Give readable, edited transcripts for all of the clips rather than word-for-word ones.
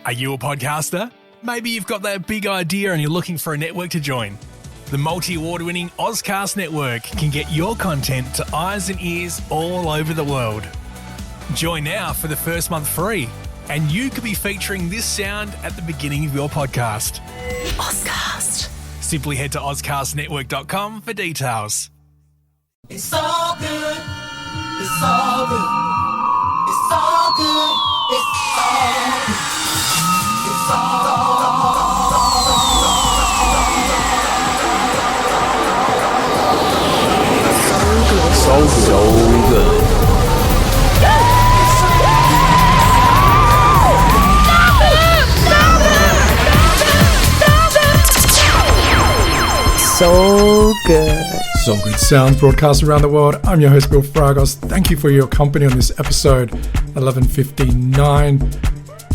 Are you a podcaster? Maybe you've got that big idea and you're looking for a network to join. The multi-award-winning Ozcast Network can get your content to eyes and ears all over the world. Join now for the first month free, and you could be featuring this sound at the beginning of your podcast. Ozcast. Simply head to ozcastnetwork.com for details. It's all good. It's all good. It's all good. It's all good. It's all good. SoulGood. So good. SoulGood sounds broadcast around the world. I'm your host, Bill Fragos. Thank you for your company on this episode 1159.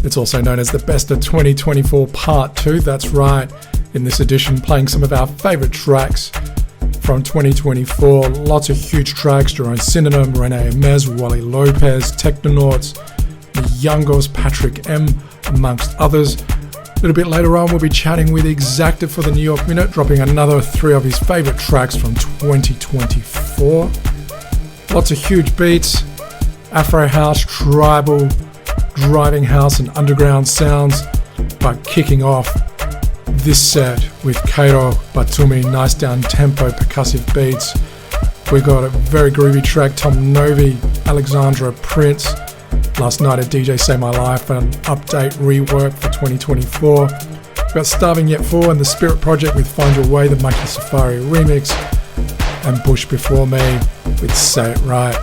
It's also known as the Best of 2024 Part 2. That's right. In this edition, playing some of our favorite tracks from 2024. Lots of huge tracks. Jerome Synonym, Rene Amez, Wally Lopez, Technonauts, The Youngos, Patrick M, amongst others. A little bit later on, we'll be chatting with Exacta for the New York Minute, dropping another 3 of his favorite tracks from 2024. Lots of huge beats, Afro house, tribal, driving house and underground sounds. But kicking off this set with Caiiro, Batumi, nice down-tempo percussive beats. We got a very groovy track, Tom Novy, Alexandra, Prince. Last night at DJ Say My Life, an update rework for 2024. We've got Starving Yet 4 and The Spirit Project with Find Your Way, the Monkey Safari remix. And Bush Before Me with Say It Right.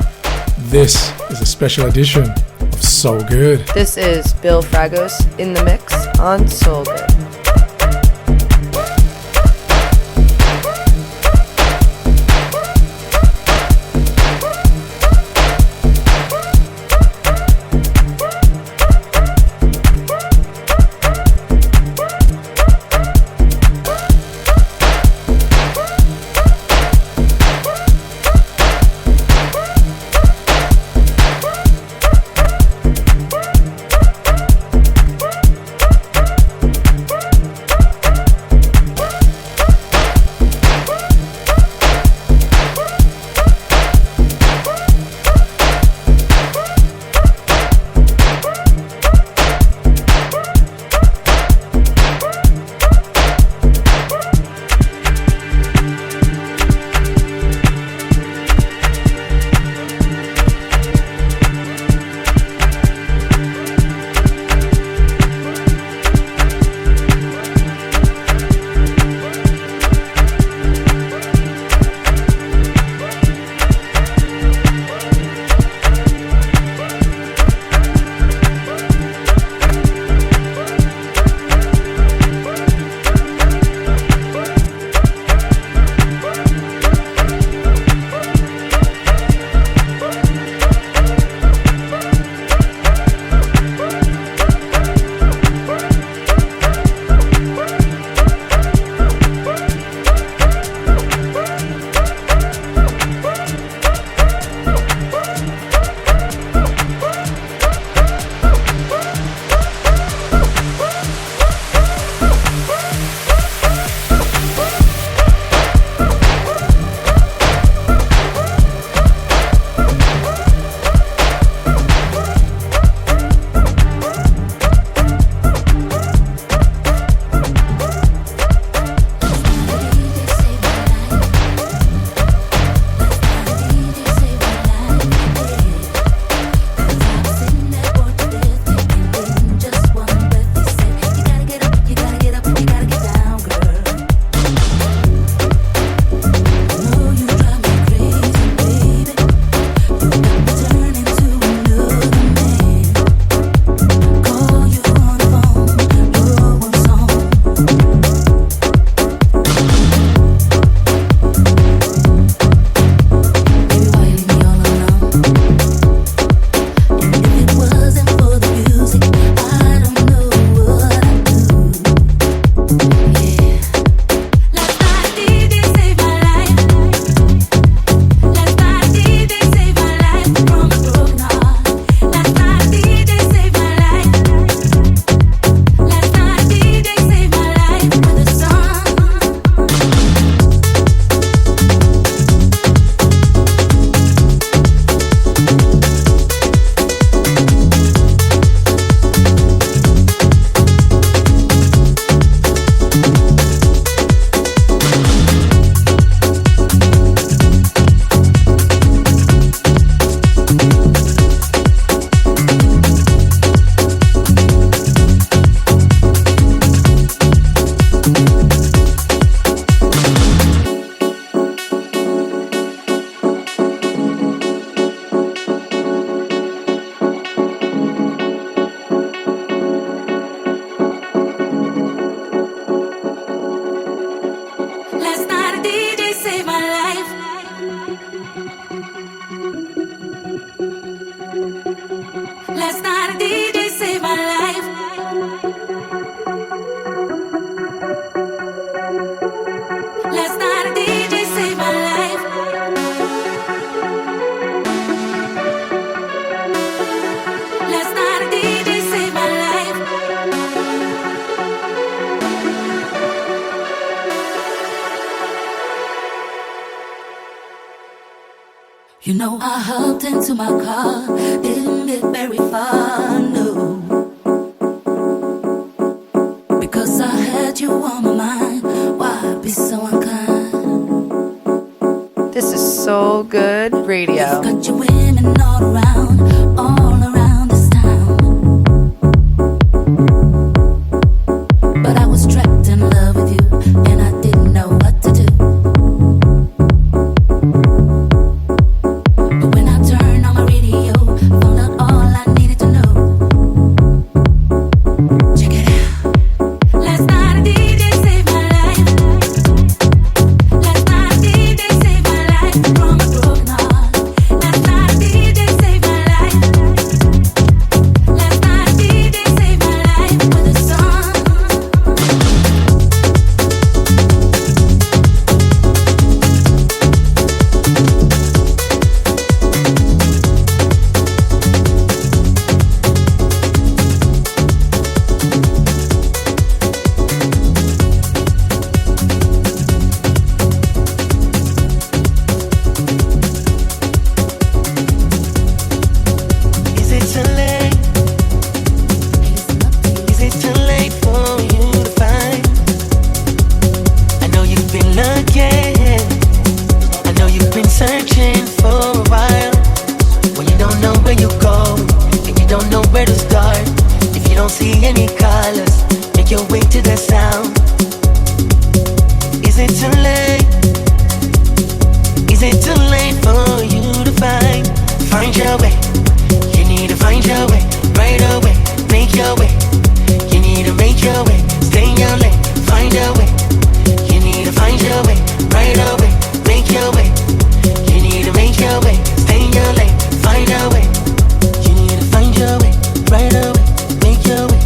This is a special edition of SoulGood. This is Bill Fragos in the mix on SoulGood. You know I hopped into my car, didn't get very far, no. Because I had you on my mind, why be so unkind? This is SoulGood Radio. You've got your women all around this town. But I was trapped in love with you, and I didn't know what to do. But when I turned on my radio, found out all I needed to know. Check it out. Last night a DJ saved my life. Last night a DJ saved my life from a broken heart. Last night a DJ saved my life. Last night a DJ saved my life with a song. Is it too late? Is it too late for you to find? I know you've been looking. I know you've been searching for a while. When you don't know where you go and you don't know where to start. If you don't see any colors, make your way to the sound. Is it too late? Is it too late for you to find your way? You need to find your way right away. Make your way. You need to make your way. Stay in your lane. Find your way. You need to find your way right away. Make your way. You need to make your way. Stay in your lane. Find your way. You need to find your way right away. Make your way.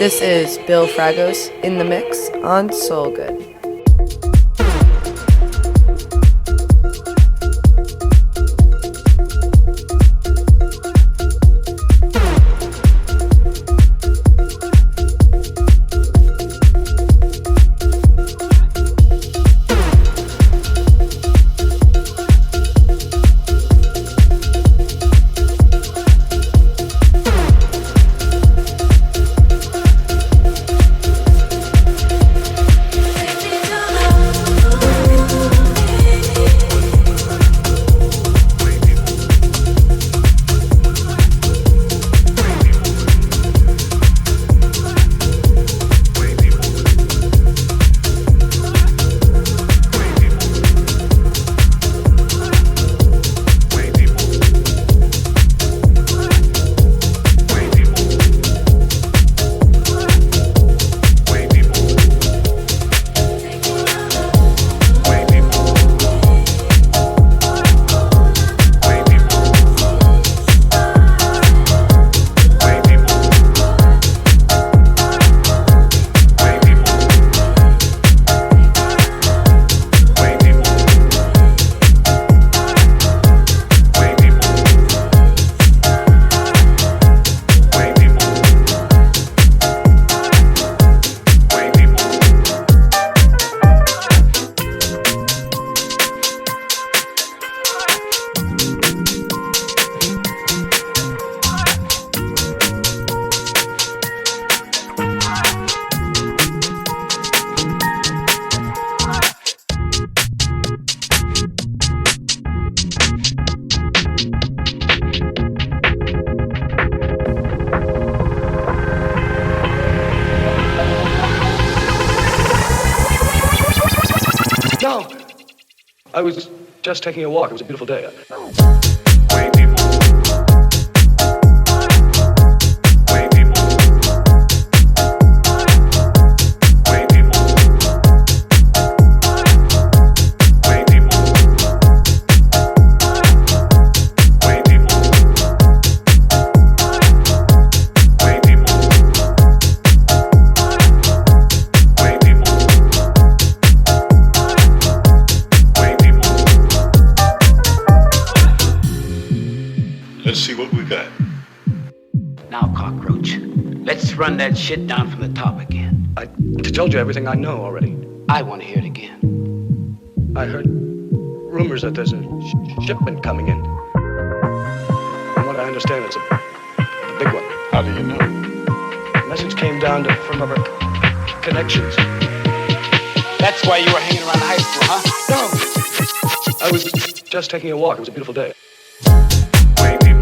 This is Bill Fragos in the mix on SoulGood. I was just taking a walk. It was a beautiful day. Let's see what we got. Now, cockroach, let's run that shit down from the top again. I told you everything I know already. I want to hear it again. I heard rumors that there's a shipment coming in. From what I understand, it's a big one. How do you know? The message came down from our connections. That's why you were hanging around high school, huh? No! I was just taking a walk. It was a beautiful day. Way people.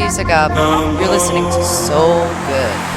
music up. You're listening to Soul Good.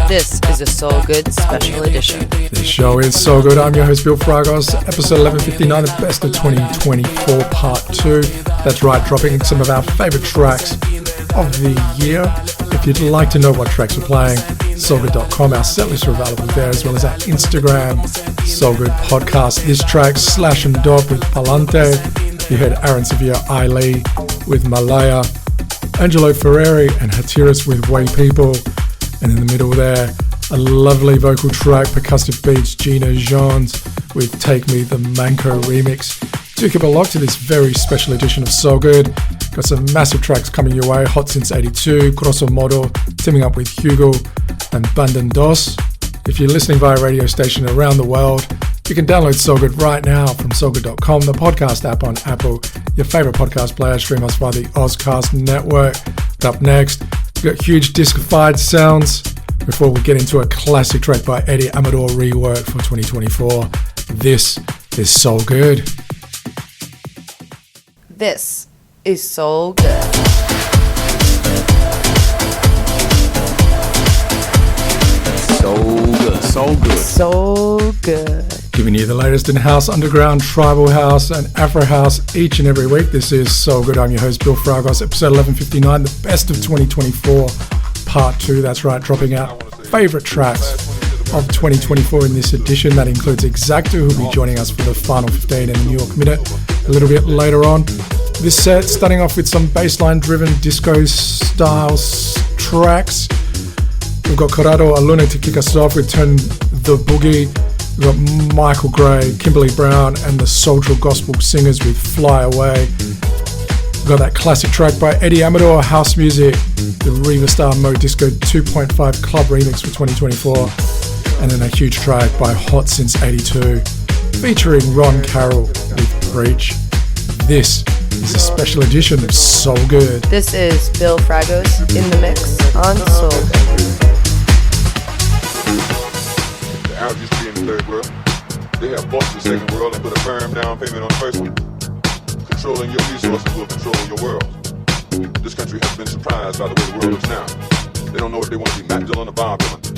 This is a SoulGood special edition. This show is So Good. I'm your host, Bill Fragos. Episode 1159, the best of 2024, part 2. That's right, dropping some of our favorite tracks of the year. If you'd like to know what tracks we're playing, SoulGood.com. Our set lists are available there, as well as our Instagram, SoulGood Podcast. This track, Sllash and Doppe with Palante. You heard Aaron Sevilla, iLee with Malaya, Angelo Ferreri and Hatiras with Way People. And in the middle there, a lovely vocal track, percussive beats, Gina, Jeanz with Take Me, the Manqo remix. Do keep a lock to this very special edition of So Good. Got some massive tracks coming your way. Hot Since 82, GROSSOMODDO teaming up with Hugel and Band&dos. If you're listening via radio station around the world, you can download So Good right now from SoulGood.com, the podcast app on Apple, your favorite podcast player. Stream us via the Ozcast network. Up next, we've got huge disco-fied sounds before we get into a classic track by Eddie Amador rework for 2024. This is SoulGood. This is SoulGood. So good. Giving you the latest in house, underground, tribal house, and Afro house each and every week. This is SoulGood. I'm your host, Bill Fragos, episode 1159, the best of 2024, part 2. That's right, dropping out favourite tracks of 2024 in this edition. That includes Exacto, who will be joining us for the final 15 and the New York Minute a little bit later on. This set starting off with some baseline-driven disco-style tracks. We've got Corrado, Alunni to kick us off. We turn the Boogie. We've got Michael Gray, Kimberly Brown, and the Sultra Gospel Singers with Fly Away. We've got that classic track by Eddie Amador, House Music, the Riva Star Mo Disco 2.5 Club Remix for 2024, and then a huge track by Hot Since 82, featuring Ron Carroll with Preach. This is a special edition of SoulGood. This is Bill Fragos in the mix on SoulGood. The Arabs used to be in the third world. They have bought the second world and put a firm down payment on the first one. Controlling your resources will control your world. This country has been surprised by the way the world looks now. They don't know if they want to be Matt Dillon or Bob Dylan.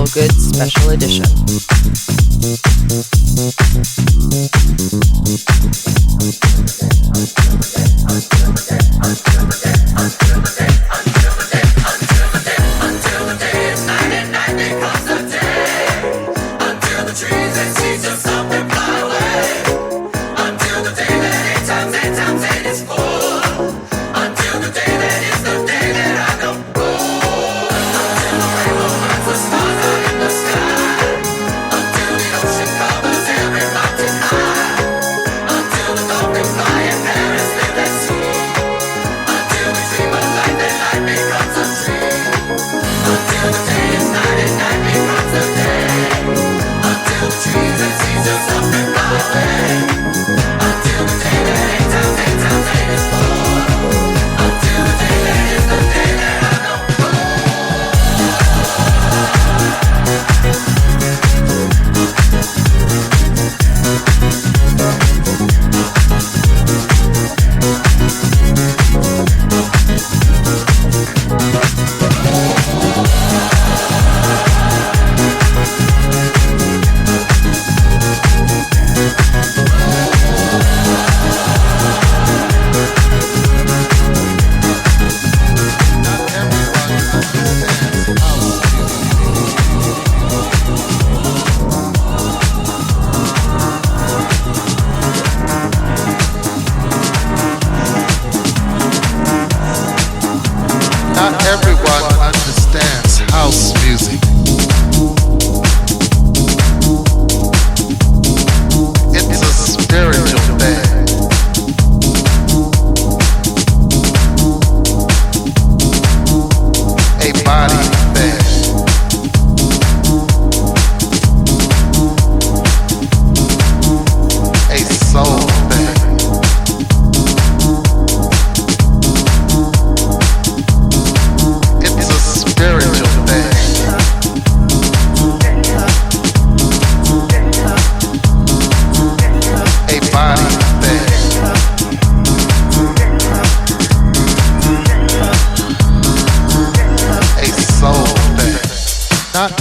SoulGood Special Edition.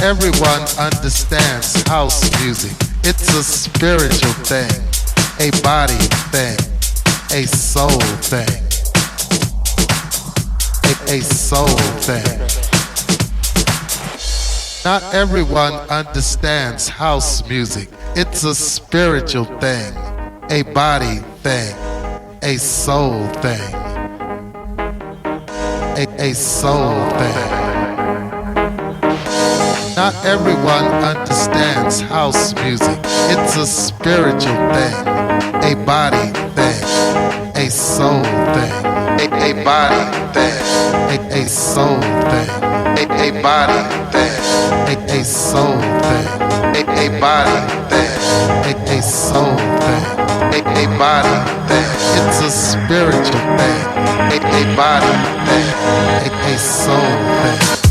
Everyone understands house music. It's a spiritual thing, a body thing, a soul thing, a soul thing. Not everyone understands house music. It's a spiritual thing, a body thing, a soul thing, a soul thing. Not everyone understands house music. It's a spiritual thing, a body thing, a soul thing, a body thing, a soul thing, a body thing, a soul thing, a body thing, a soul thing, a body thing. It's a spiritual thing, a body thing, a soul thing.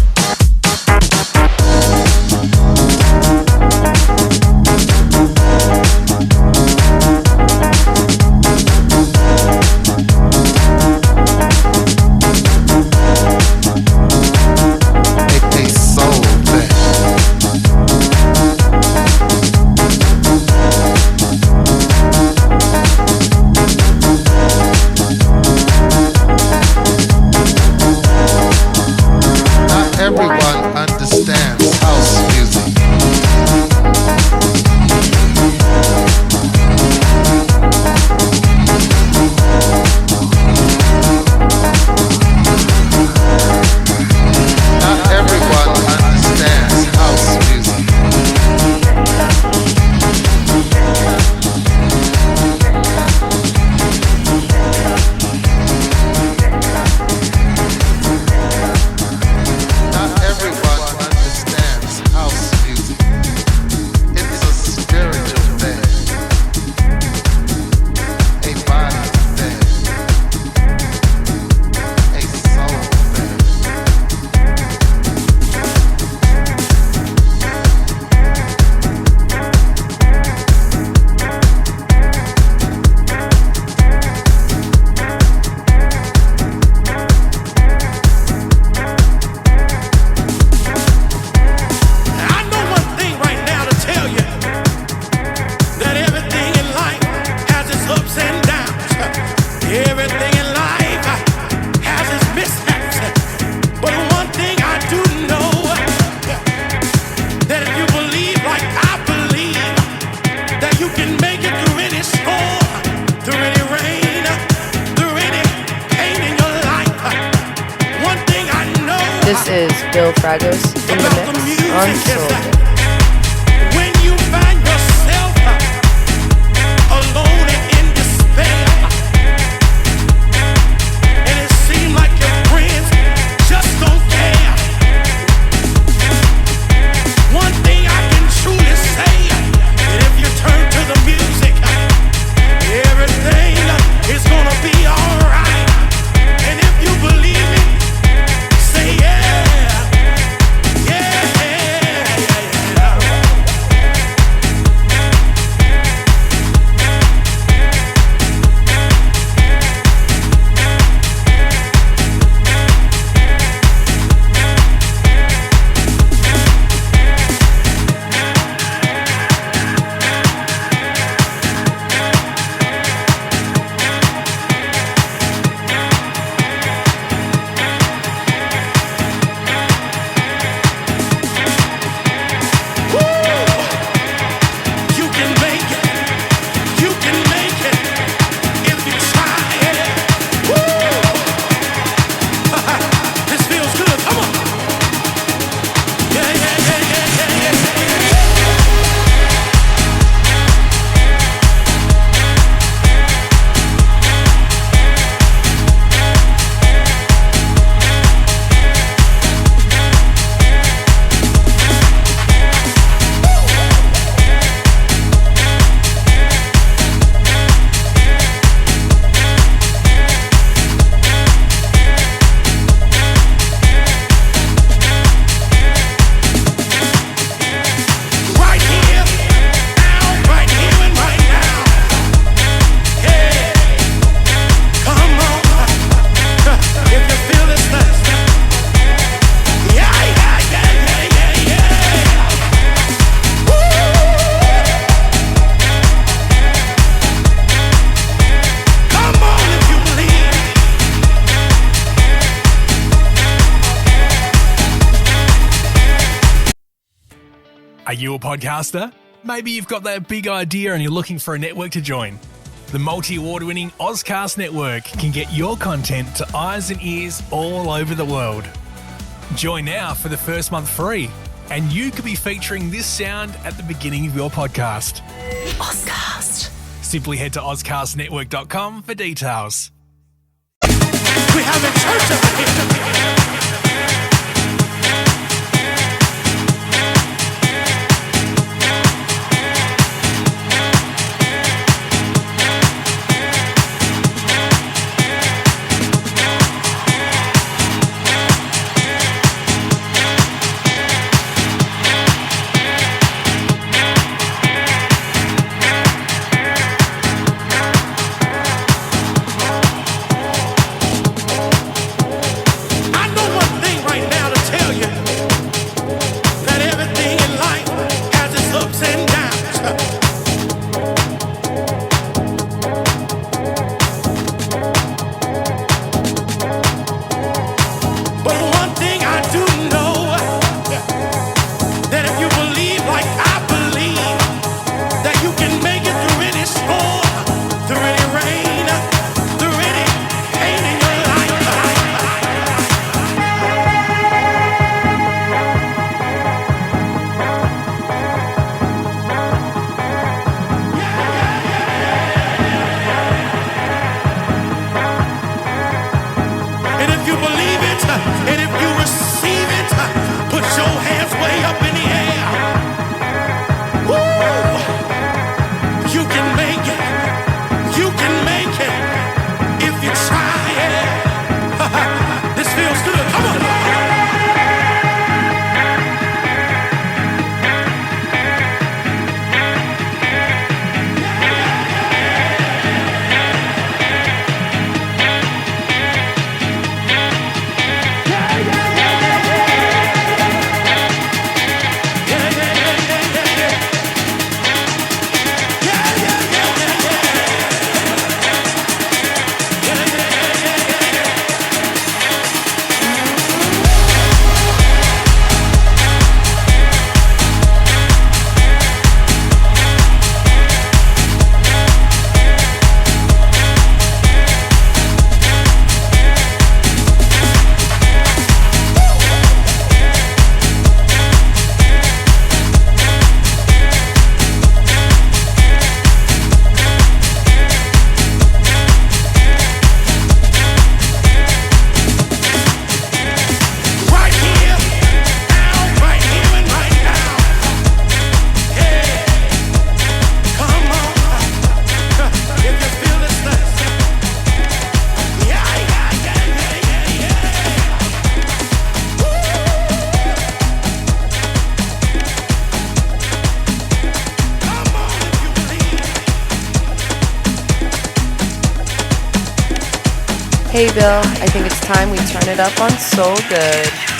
Bill Fragos in the mix on SoulGood. When you find yourself alone and in despair, and it seems like your friends just don't care. One thing I can truly say, that if you turn to the music, everything is gonna be alright. And if you believe it, say yeah. Are you a podcaster? Maybe you've got that big idea and you're looking for a network to join. The multi-award-winning Ozcast network can get your content to eyes and ears all over the world. Join now for the first month free, and you could be featuring this sound at the beginning of your podcast. Ozcast. Simply head to ozcastnetwork.com for details. We have a church over here. I know Hey Bill, I think it's time we turn it up on SoulGood.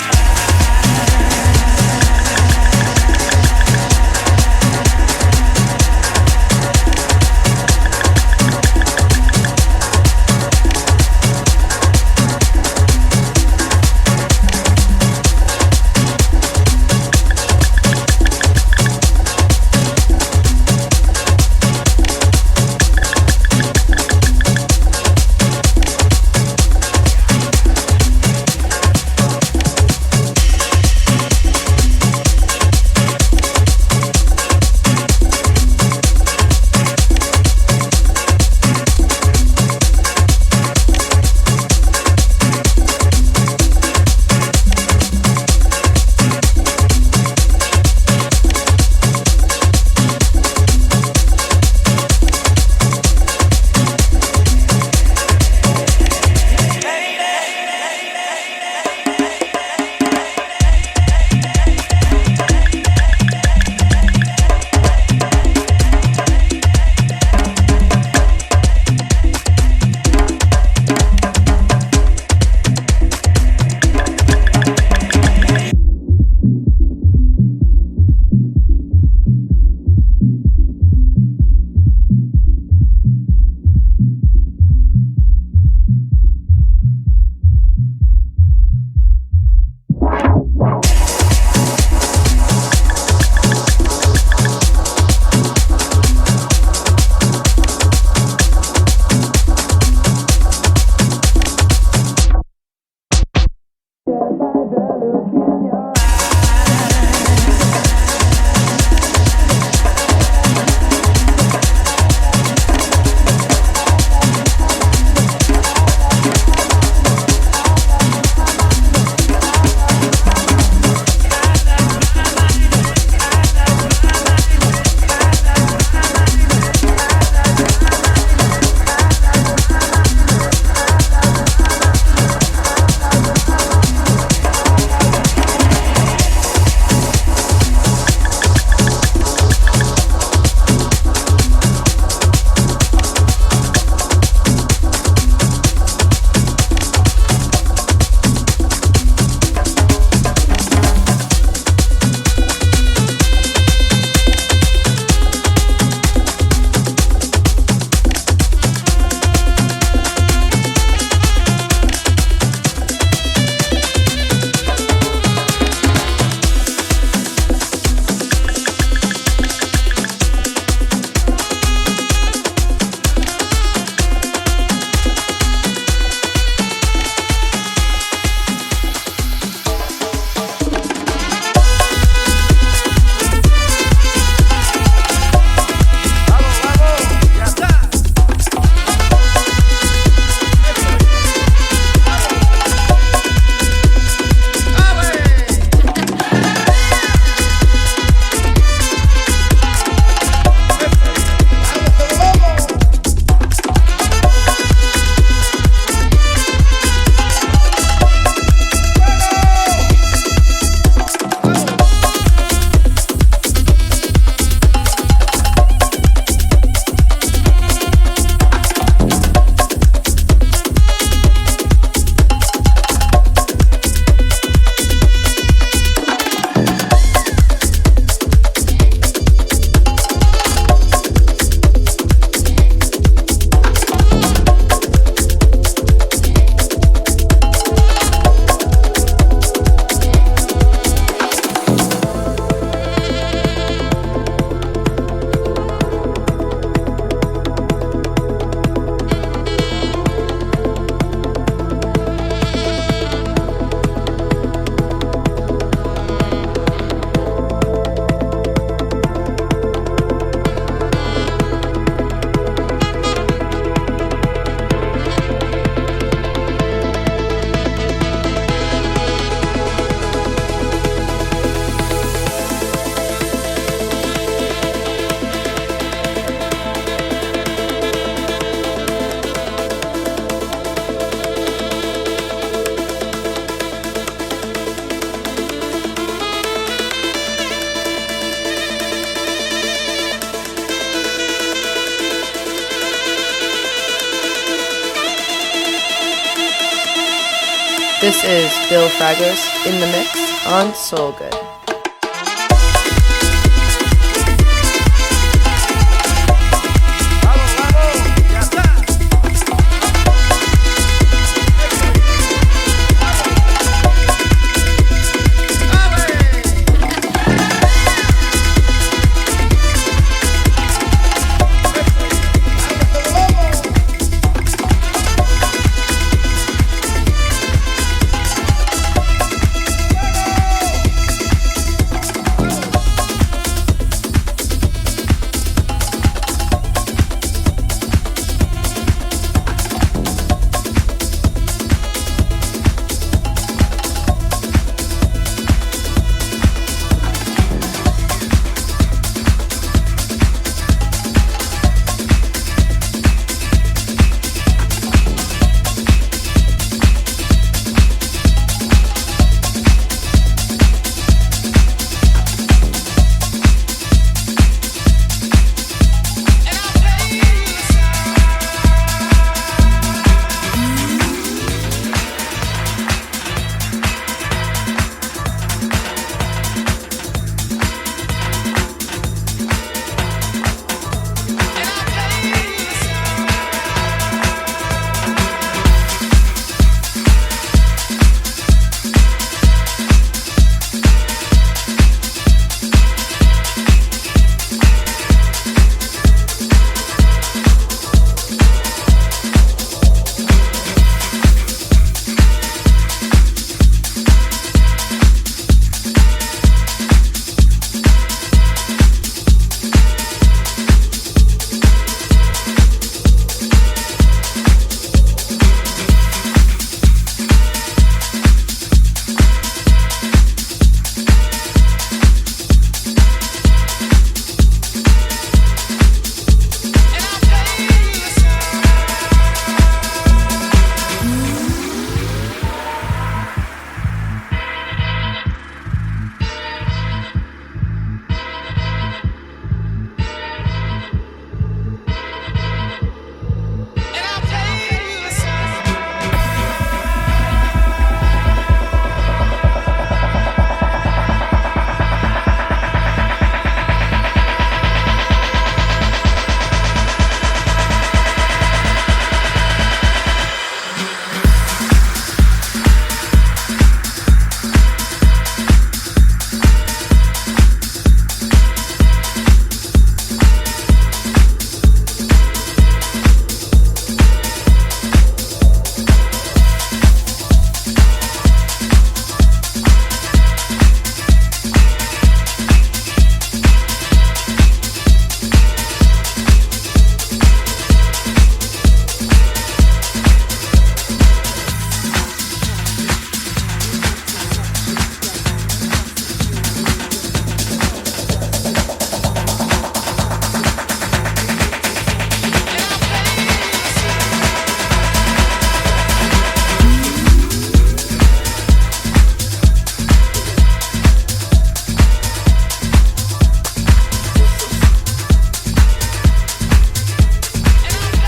This is Bill Fragos in the mix on SoulGood.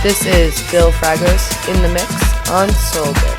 This is Bill Fragos in the mix on SoulGood.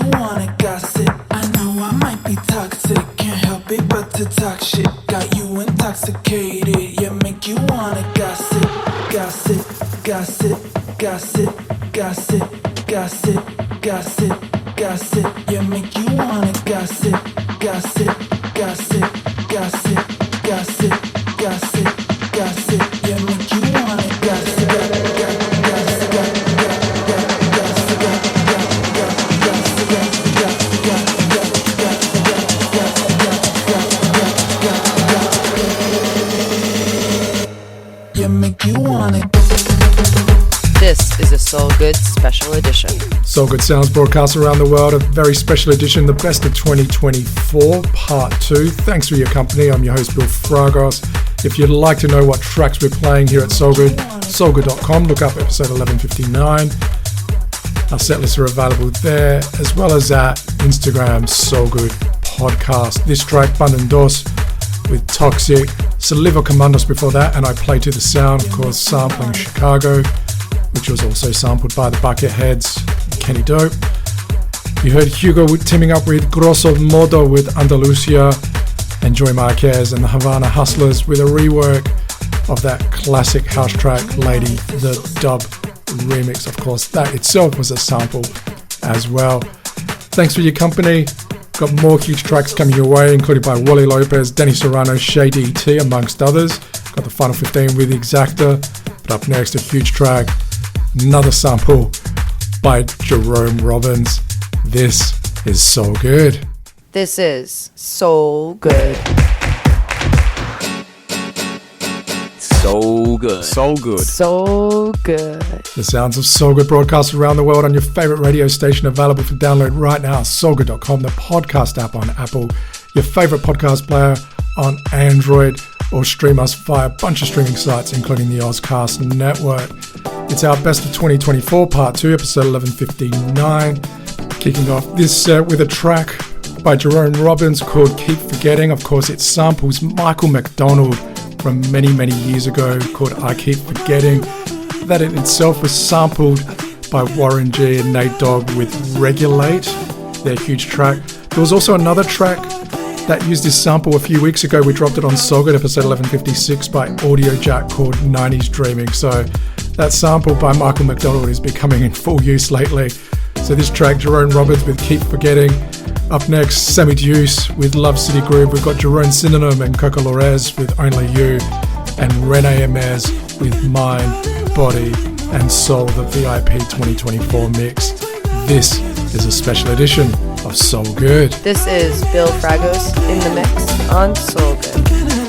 wanna gossip. I know I might be toxic, can't help it but to talk shit. Got you intoxicated, yeah, make you wanna gossip. Gossip, gossip, gossip, gossip, gossip, gossip, gossip, yeah, make you wanna gossip. Gossip, gossip, gossip, gossip, gossip, gossip, yeah, make you wanna gossip. Yeah, make you wanna. This is a SoulGood special edition. SoulGood sounds broadcast around the world, a very special edition, the best of 2024, part 2. Thanks for your company. I'm your host, Bill Fragos. If you'd like to know what tracks we're playing here at SoulGood, soulgood.com, look up episode 1159. Our set lists are available there, as well as at Instagram, SoulGood Podcast. This track, Band&dos with Toxic, Saliva Commandos before that, and I Play to the Sound, of course, sampling Chicago, which was also sampled by the Bucketheads, Kenny Dope. You heard Hugel teaming up with GROSSOMODDO with Andalucia, and Joy Marquez and the Havana Hustlers with a rework of that classic house track, Lady the Dub remix. Of course, that itself was a sample as well. Thanks for your company. Got more huge tracks coming your way, included by Wally Lopez, Danny Serrano, Shay DT, amongst others. Got the final 15 with Exacta. But up next, a huge track, another sample by Jerome Robbins. This is SoulGood. This is SoulGood. SoulGood. SoulGood. SoulGood. The sounds of SoulGood broadcast around the world on your favorite radio station, available for download right now. SoulGood.com, the podcast app on Apple, your favorite podcast player on Android, or stream us via a bunch of streaming sites, including the Ozcast network. It's our best of 2024, part 2, episode 1159. Kicking off this set with a track by Jerome Robbins called Keep Forgetting. Of course, it samples Michael McDonald from many, many years ago, called I Keep Forgetting. That in itself was sampled by Warren G and Nate Dogg with Regulate, their huge track. There was also another track that used this sample a few weeks ago. We dropped it on SoulGood, episode 1156 by Audio Jack, called 90s Dreaming. So that sample by Michael McDonald is becoming in full use lately. So this track, Jerome Robbins with Keep Forgetting. Up next, Sammy Deuce with Love City Groove. We've got Jerome Synonym and Coco Lorez with Only You, and Rene Emez with Mind, Body and Soul, the VIP 2024 mix. This is a special edition of SoulGood. This is Bill Fragos in the mix on SoulGood.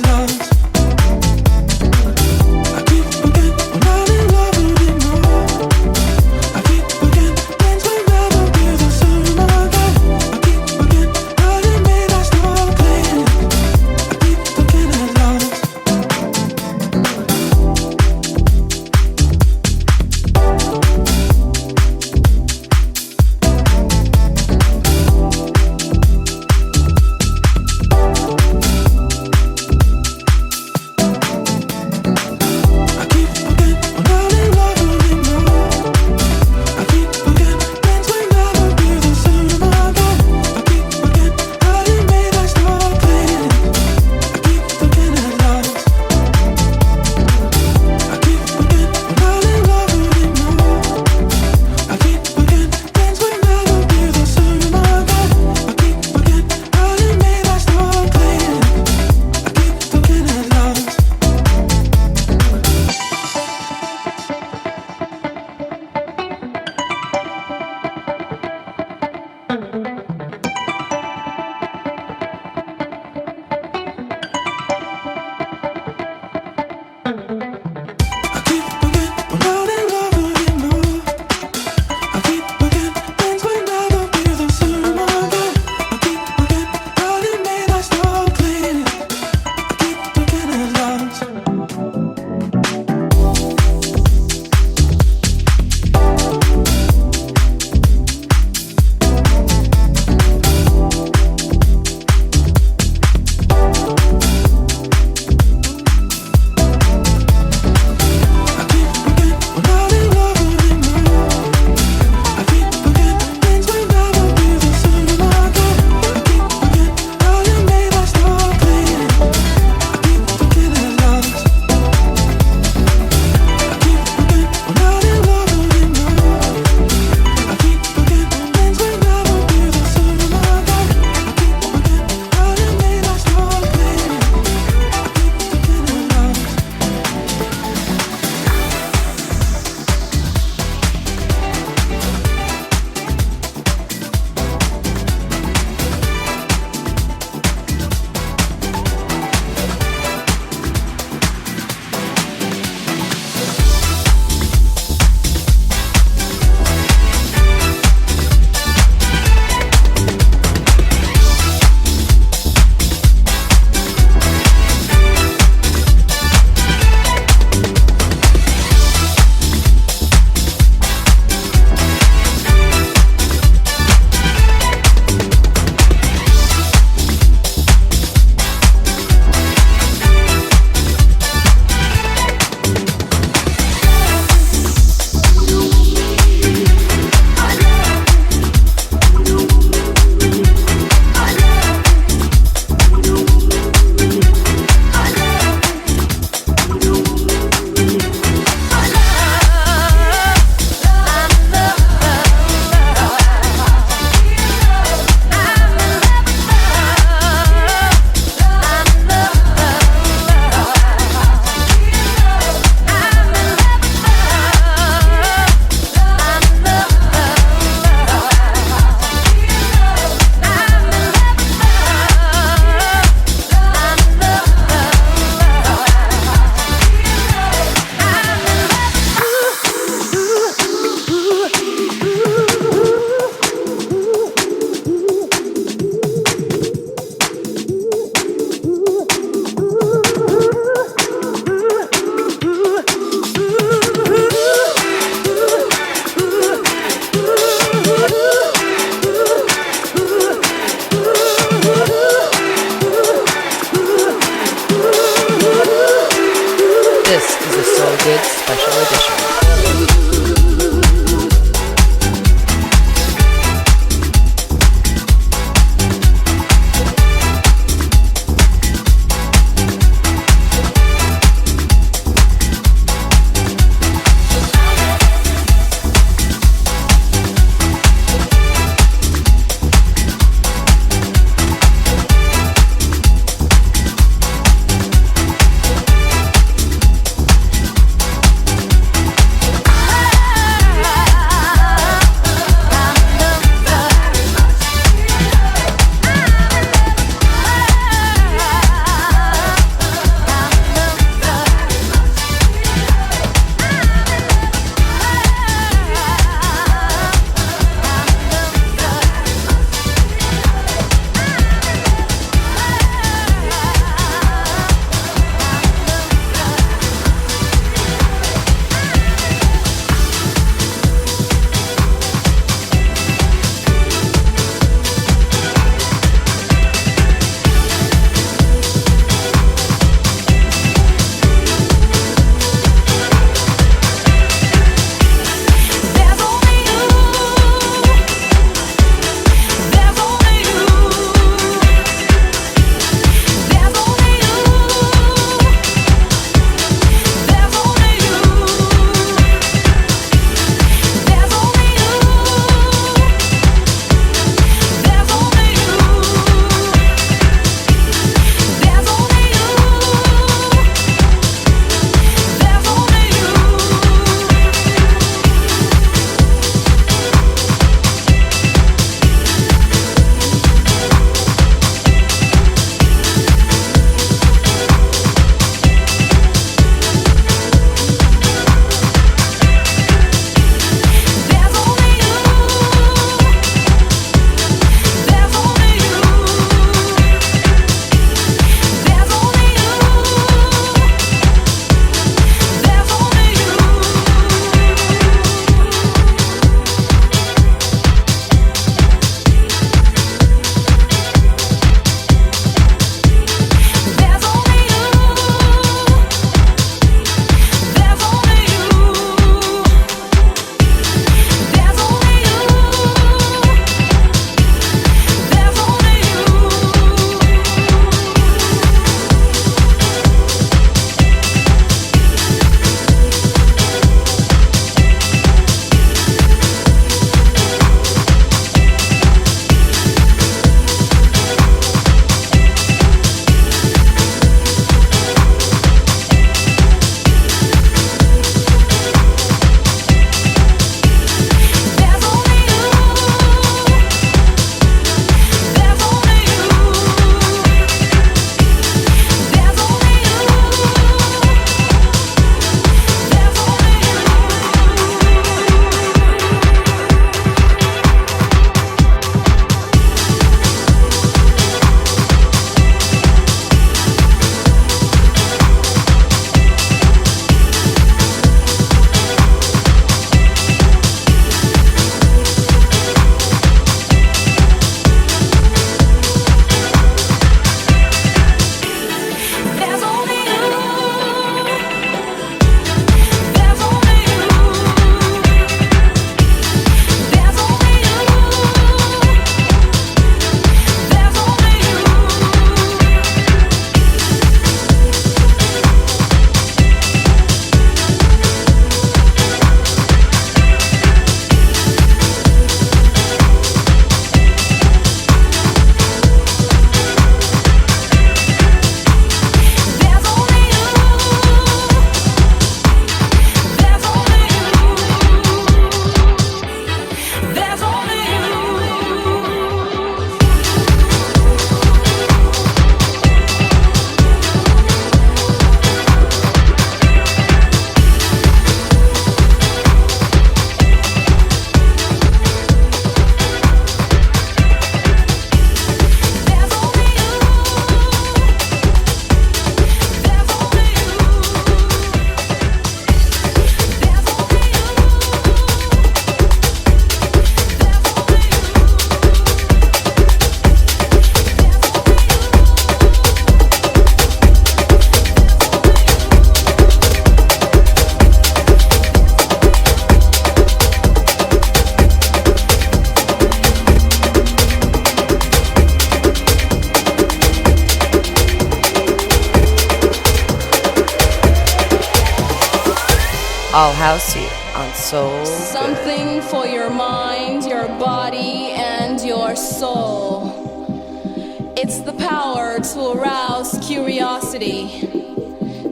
I'll house you on Soul. Something for your mind, your body, and your soul. It's the power to arouse curiosity,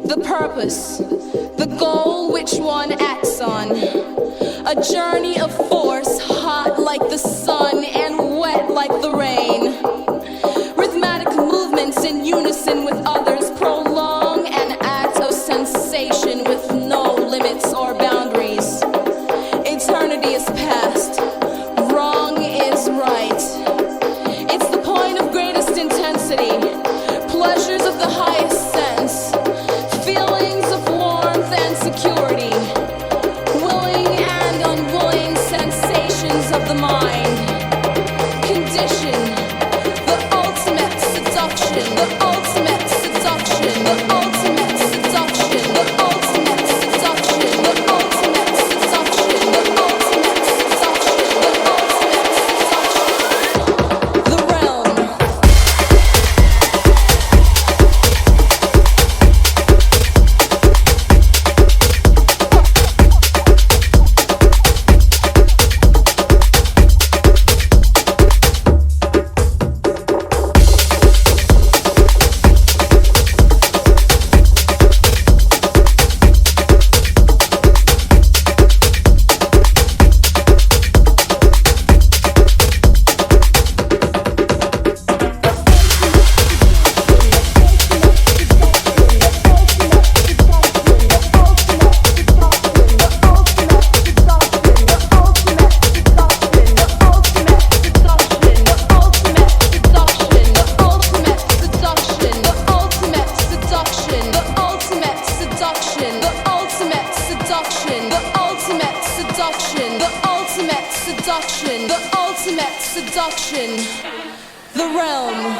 the purpose, the goal which one acts on. A journey of force, hot like the sun and wet like the rain. Rhythmic movements in unison with others prolong an act of sensation with no limits or boundaries. Eternity is past, wrong is right. It's the point of greatest intensity, pleasures of the highest sense, feelings of warmth and security, willing and unwilling sensations of the mind, condition, the ultimate seduction, the ultimate seduction, the ultimate seduction, the ultimate seduction, the ultimate seduction, the ultimate seduction, the ultimate seduction, the realm. The realm.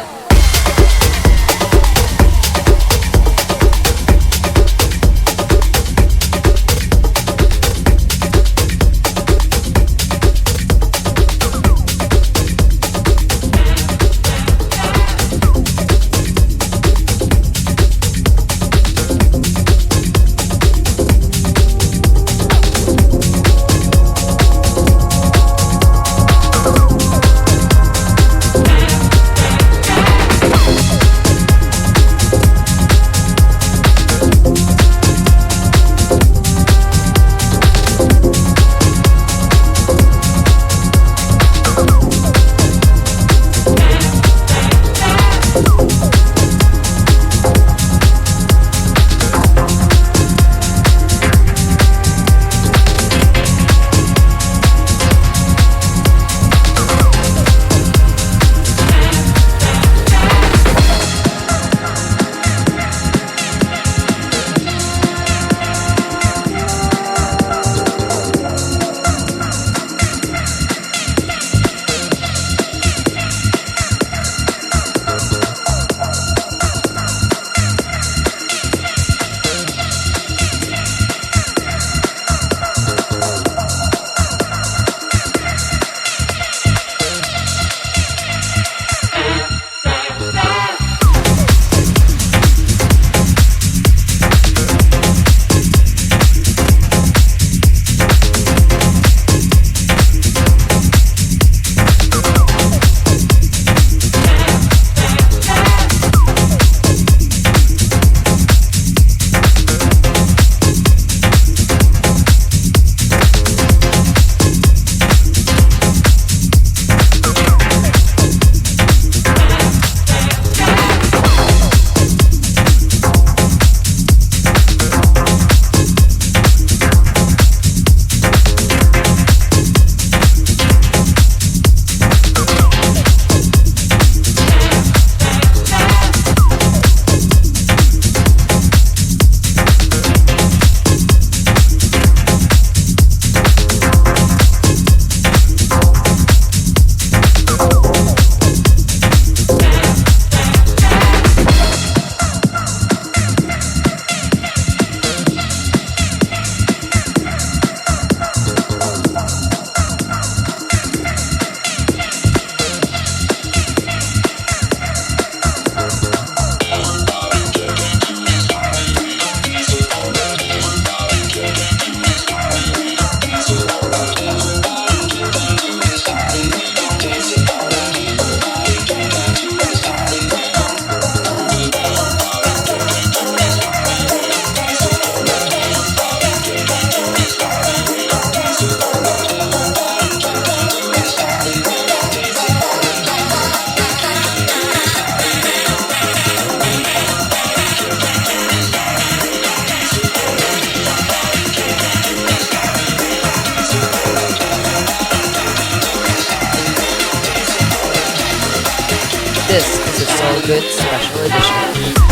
This is a SoulGood special edition.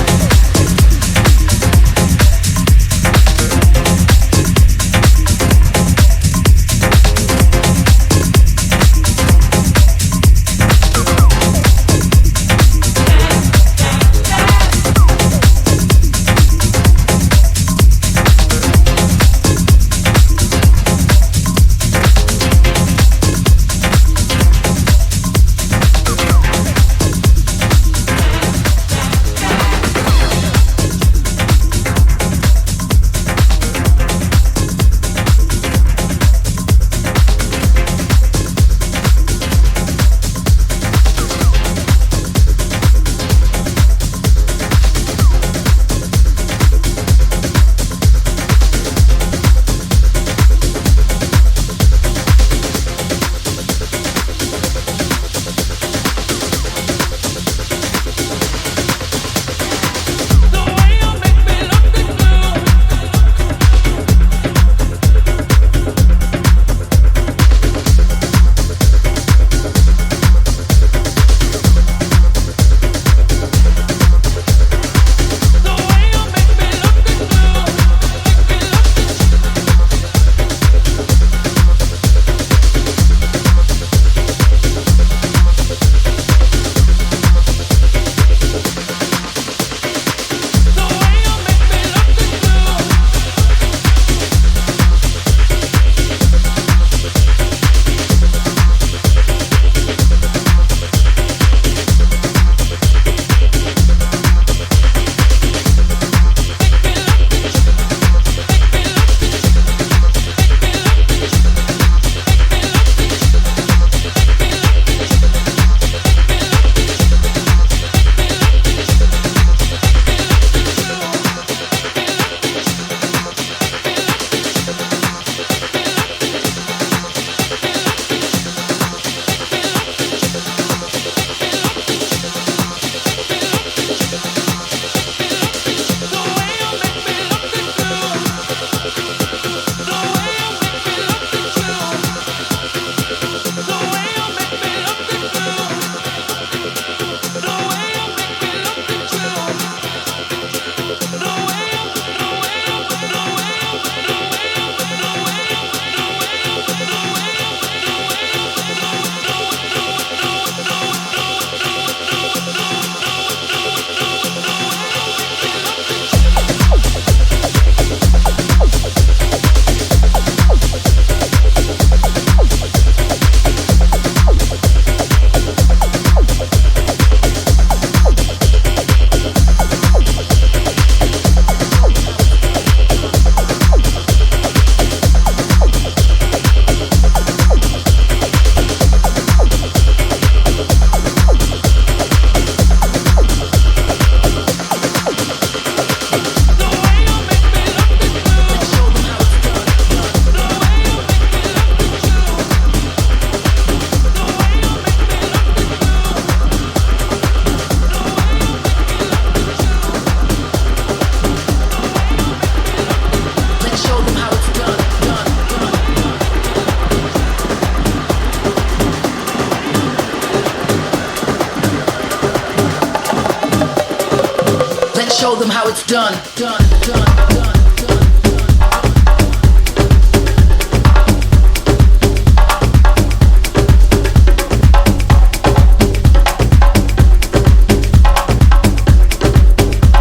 show them how it's done.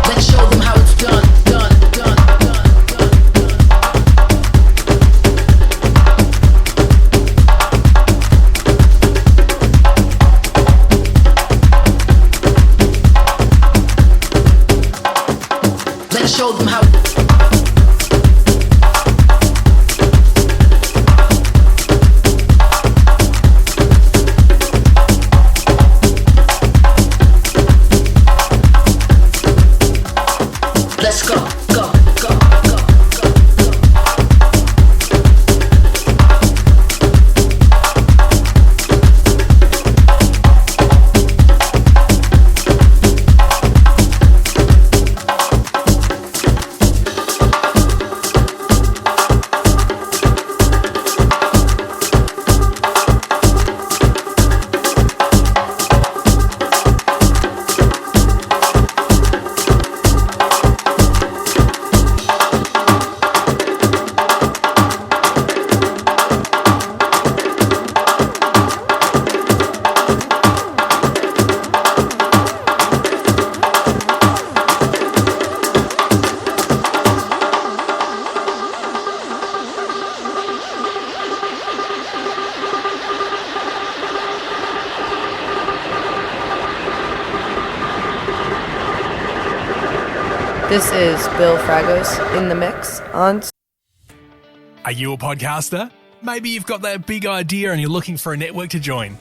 Let's show them how it's done. Show them how. Let's go, go, go, go, go, go. This is Bill Fragos in the mix on. Are you a podcaster? Maybe you've got that big idea and you're looking for a network to join.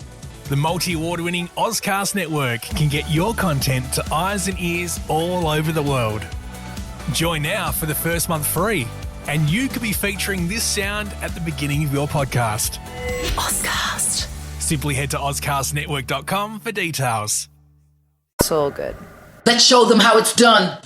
The multi-award winning Ozcast network can get your content to eyes and ears all over the world. Join now for the first month free, and you could be featuring this sound at the beginning of your podcast. Ozcast. Simply head to ozcastnetwork.com for details. SoulGood. Let's show them how it's done.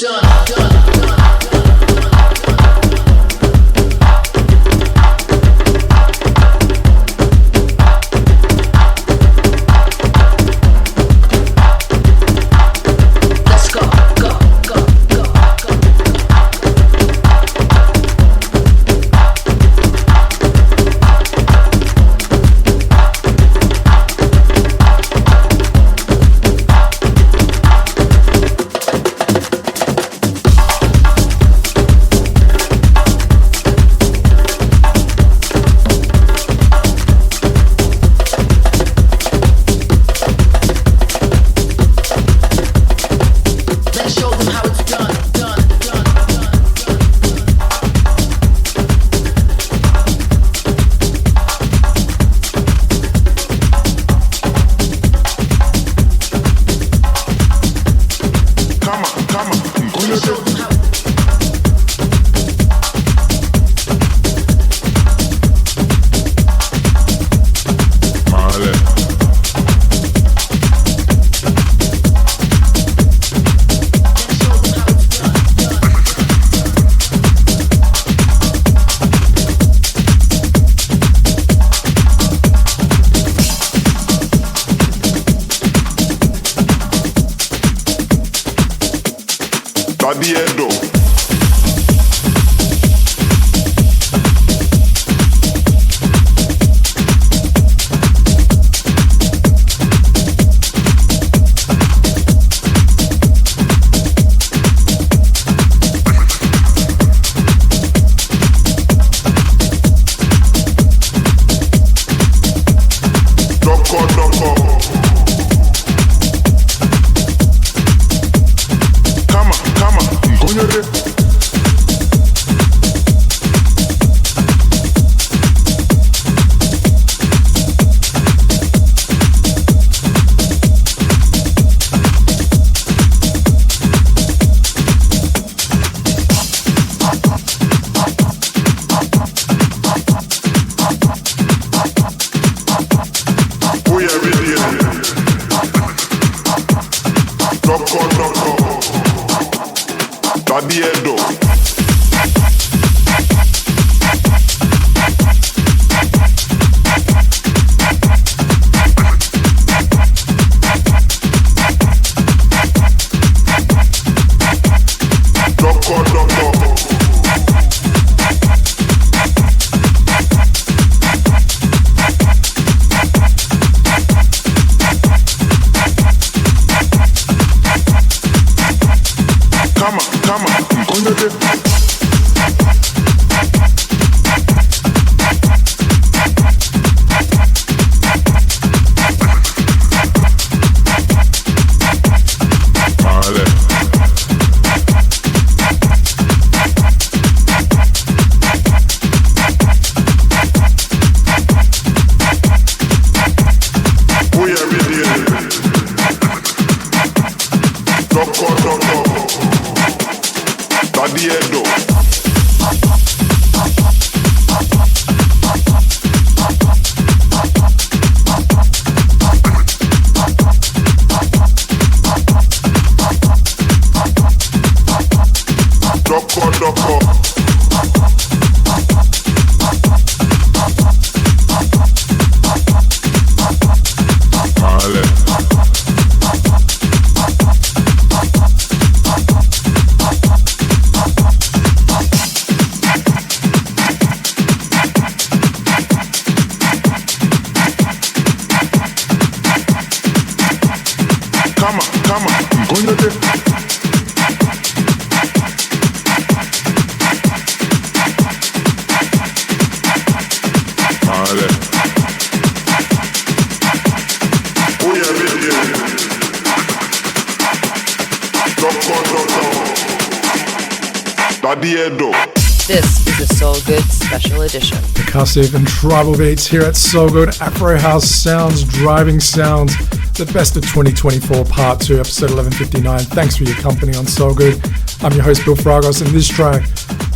Band&dos. This is a SoulGood special edition. Percussive and tribal beats here at SoulGood. Afro house sounds, driving sounds. The best of 2024 part 2, episode 1159. Thanks for your company on SoulGood. I'm your host Bill Fragos, and this track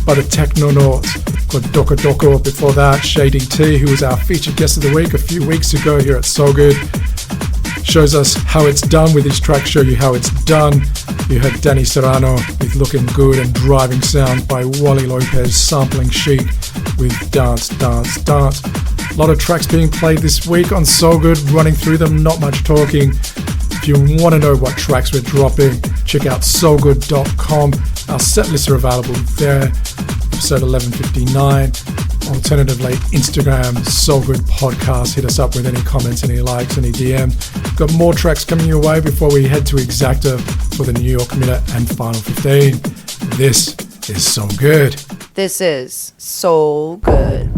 by the Technonauts called Doko Doko. Before that, Shady T, who was our featured guest of the week a few weeks ago here at SoulGood, shows us how it's done with his track, show you how it's done. You heard Danny Serrano with Looking Good and Driving Sounds by Wally Lopez sampling Chic with Dance, Dance, Dance. A lot of tracks being played this week on SoulGood, running through them, not much talking. If you want to know what tracks we're dropping, check out soulgood.com. Our set lists are available there. Episode 1159. Alternatively, Instagram, SoulGood Podcast. Hit us up with any comments, any likes, any DMs. Got more tracks coming your way before we head to Exacta for the New York Minute and Final 15. This is SoulGood. This is SoulGood.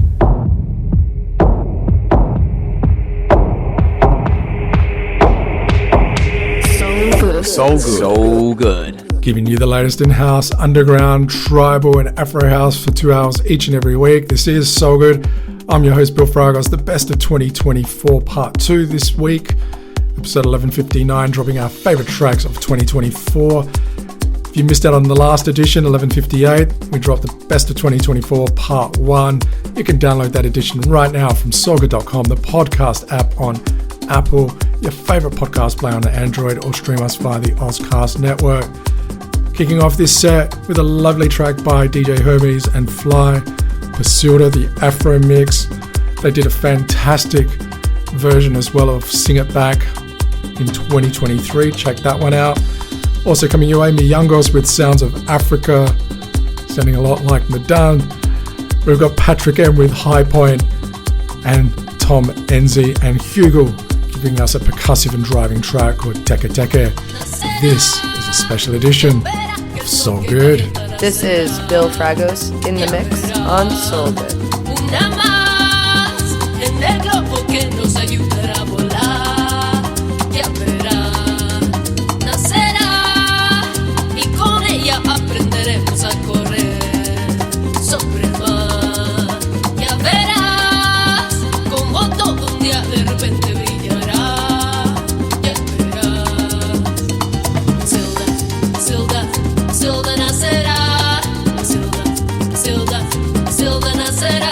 So good. Giving you the latest in house, underground, tribal, and Afro house for 2 hours each and every week. This is SoulGood. I'm your host Bill Fragos. The best of 2024 part 2 this week. Episode 1159, dropping our favorite tracks of 2024. If you missed out on the last edition, 1158, we dropped the best of 2024 part 1. You can download that edition right now from soulgood.com, the podcast app on Apple, your favorite podcast player on Android, or stream us via the Ozcast network. Kicking off this set with a lovely track by DJ Hermes and Fly, Pursuita, the Afro mix. They did a fantastic version as well of Sing It Back in 2023. Check that one out. Also coming your way, Miyangos with Sounds of Africa, sounding a lot like Madan. We've got Patrick M with High Point, and Tom Enzi and Hugel giving us a percussive and driving track called Teke Teke. This is a special edition of SoulGood. This is Bill Fragos in the mix on SoulGood. Una más en el globo que nos ayudará a volar. Ya verá, nacerá y con ella aprenderemos a correr sobre el mar. Ya verás como todo un día de repente brillará. Ya verás, Zilda nacerá. Zilda nacerá.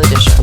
edition.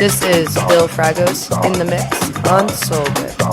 This is Bill Fragos in the mix on SoulGood.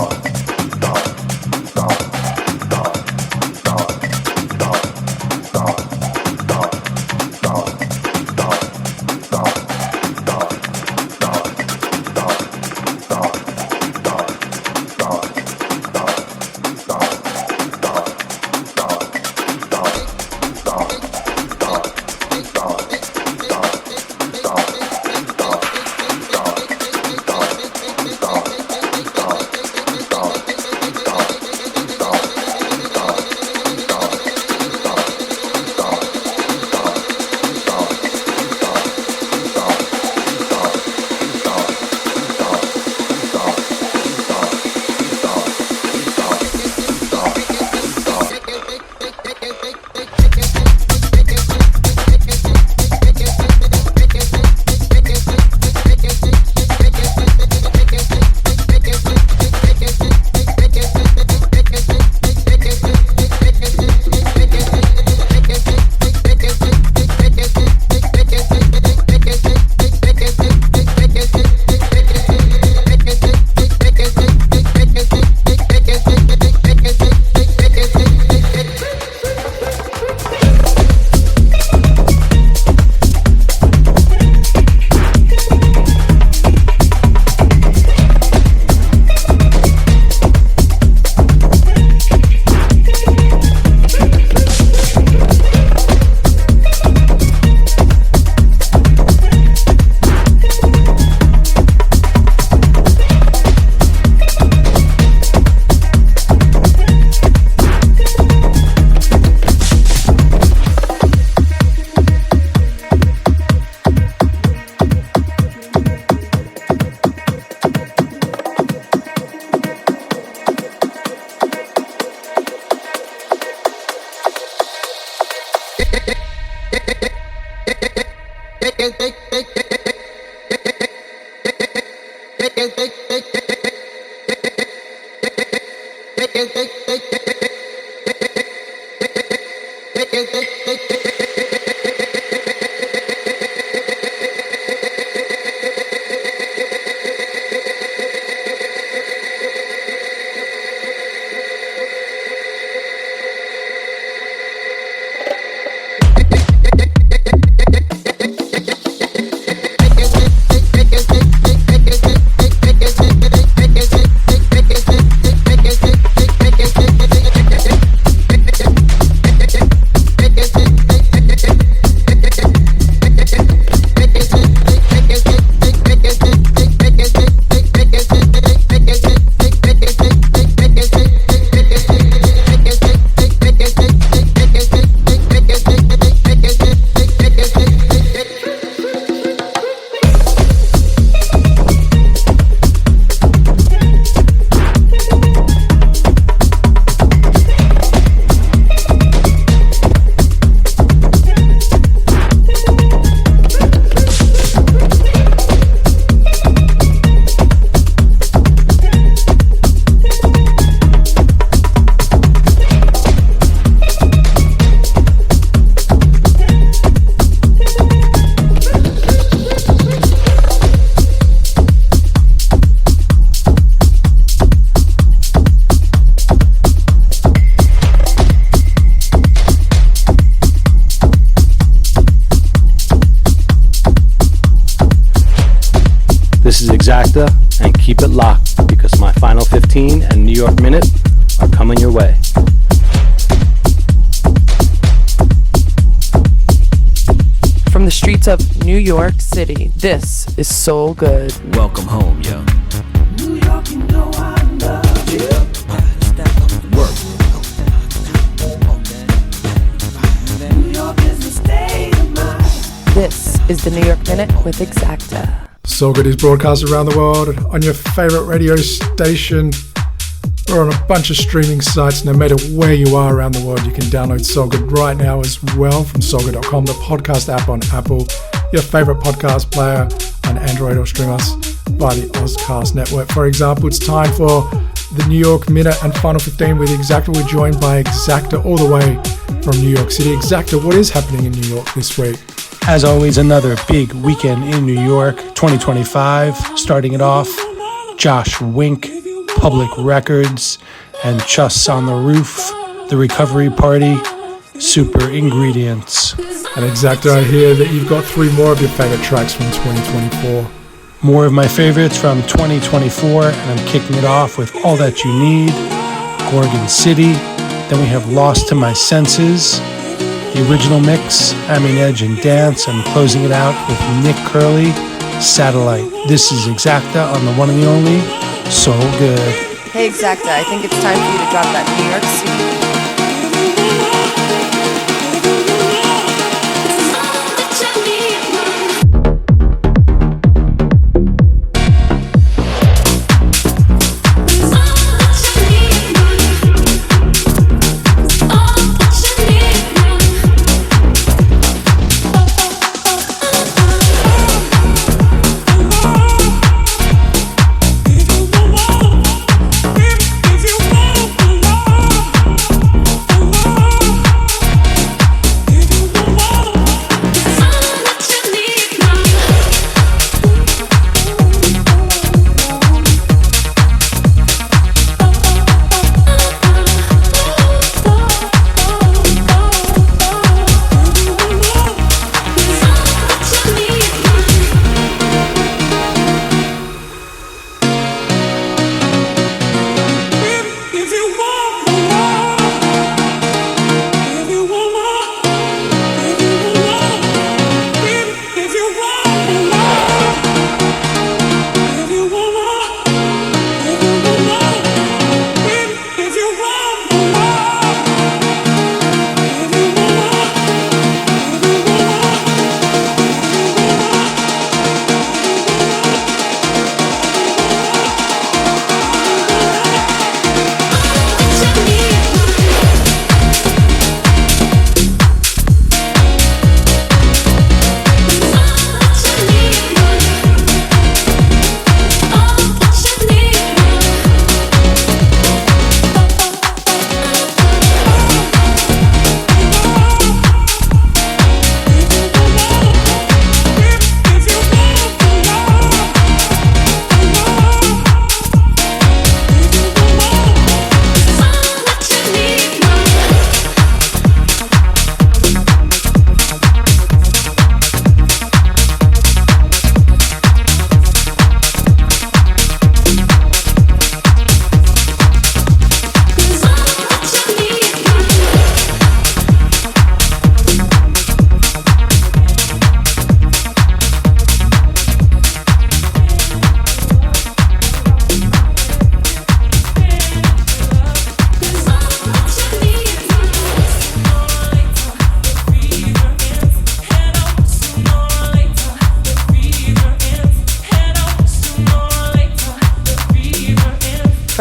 This is Exacta, and keep it locked because my Final 15 and New York Minute are coming your way. From the streets of New York City, this is SoulGood. Welcome home, yo. New York, you know I love you. Work. New York is the state of mind. This is the New York Minute with Exacta. SoulGood is broadcast around the world on your favorite radio station. We're on a bunch of streaming sites. No matter where you are around the world, you can download SoulGood right now as well from soulgood.com, the podcast app on Apple, your favorite podcast player on Android, or stream us via the Ozcast network. For example, it's time for the New York Minute and Final 15 with Exacta. We're joined by Exacta all the way from New York City. Exacta, what is happening in New York this week? As always, another big weekend in New York, 2025. Starting it off, Josh Wink, Public Records, and Chus on the Roof, The Recovery Party, Super Ingredients. And Exacta, I hear that you've got 3 more of your favorite tracks from 2024. More of my favorites from 2024, and I'm kicking it off with All That You Need, Gorgon City. Then we have Lost to My Senses, the original mix, Amin Edge and Dance. I'm closing it out with Nick Curley, Satellite. This is Exacta on the one and the only SoulGood. Hey Exacta, I think it's time for you to drop that New York City.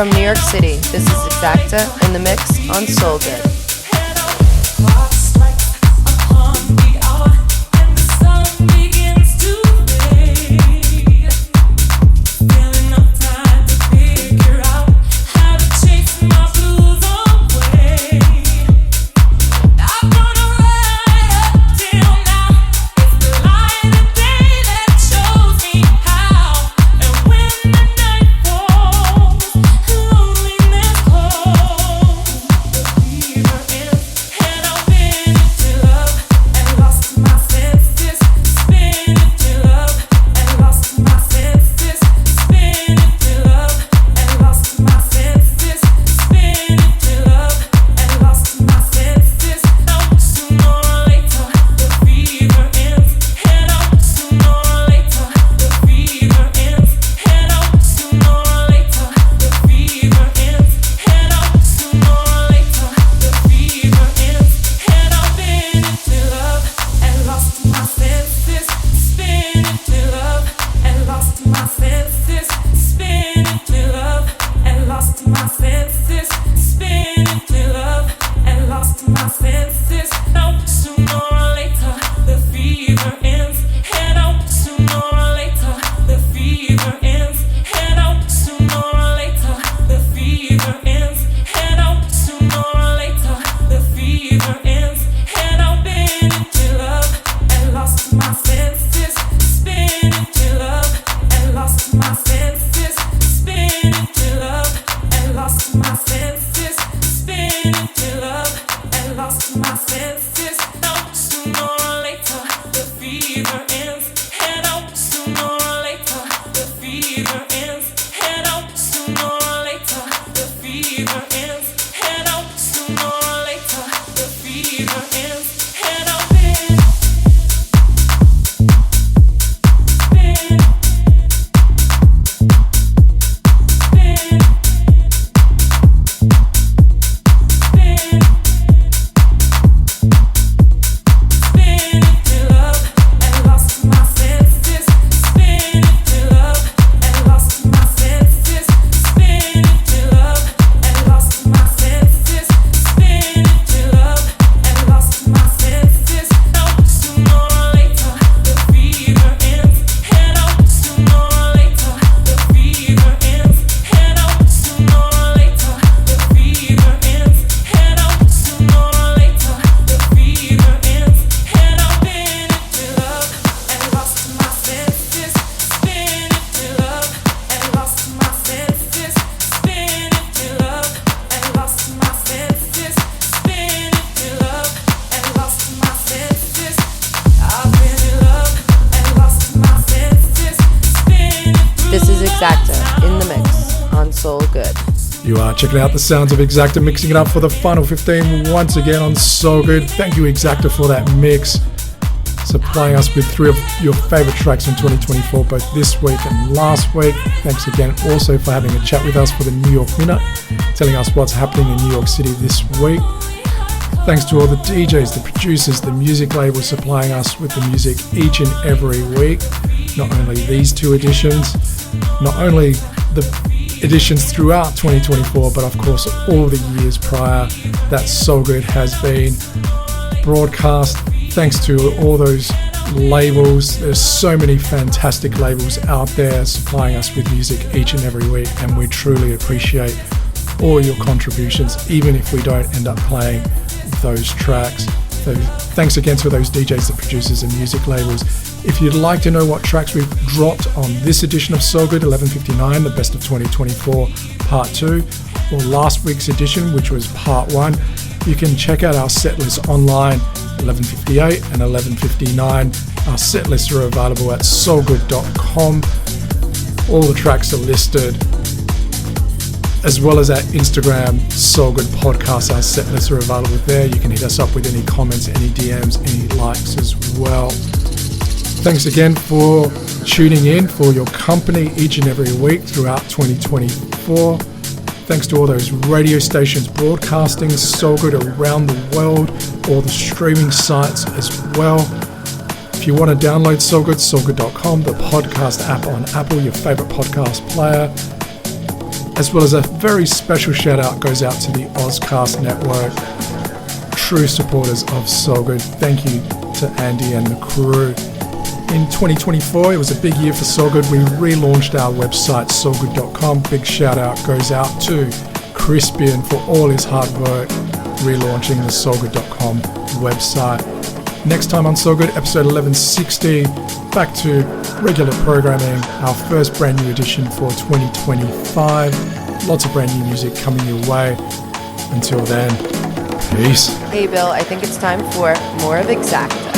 From New York City, this is Exacta in the mix on SoulGood. You are checking out the sounds of Exacta mixing it up for the final 15 once again on SoulGood. Thank you, Exacta, for that mix. Supplying us with 3 of your favorite tracks in 2024, both this week and last week. Thanks again also for having a chat with us for the New York Minute, telling us what's happening in New York City this week. Thanks to all the DJs, the producers, the music labels supplying us with the music each and every week. Not only these 2 editions, not only the editions throughout 2024, but of course all the years prior that SoulGood has been broadcast. Thanks to all those labels. There's so many fantastic labels out there supplying us with music each and every week, and we truly appreciate all your contributions, even if we don't end up playing those tracks. So thanks again to those DJs, the producers and music labels. If you'd like to know what tracks we've dropped on this edition of SoulGood 1159, the best of 2024 part 2, or last week's edition, which was part 1, you can check out our set list online, 1158 and 1159. Our set lists are available at soulgood.com. All the tracks are listed, as well as at Instagram, SoulGood Podcast. Our set lists are available there. You can hit us up with any comments, any DMs, any likes as well. Thanks again for tuning in, for your company each and every week throughout 2024. Thanks to all those radio stations broadcasting SoulGood around the world, all the streaming sites as well. If you want to download SoulGood, soulgood.com, the podcast app on Apple, your favorite podcast player. as well as a very special shout out goes out to the Ozcast Network, true supporters of SoulGood. Thank you to Andy and the crew. In 2024, it was a big year for SoulGood. We relaunched our website, soulgood.com. Big shout out goes out to Crispian for all his hard work relaunching the soulgood.com website. Next time on SoulGood, episode 1160, back to regular programming, our first brand new edition for 2025. Lots of brand new music coming your way. Until then, peace. Hey Bill, I think it's time for more of Exacta.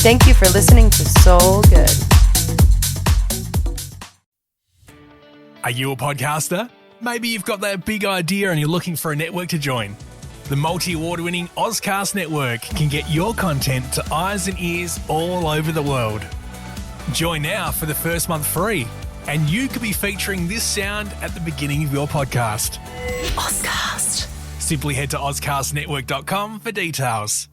Thank you for listening to SoulGood. Are you a podcaster? Maybe you've got that big idea and you're looking for a network to join. The multi-award-winning Ozcast Network can get your content to eyes and ears all over the world. Join now for the first month free, and you could be featuring this sound at the beginning of your podcast. Ozcast. Simply head to ozcastnetwork.com for details.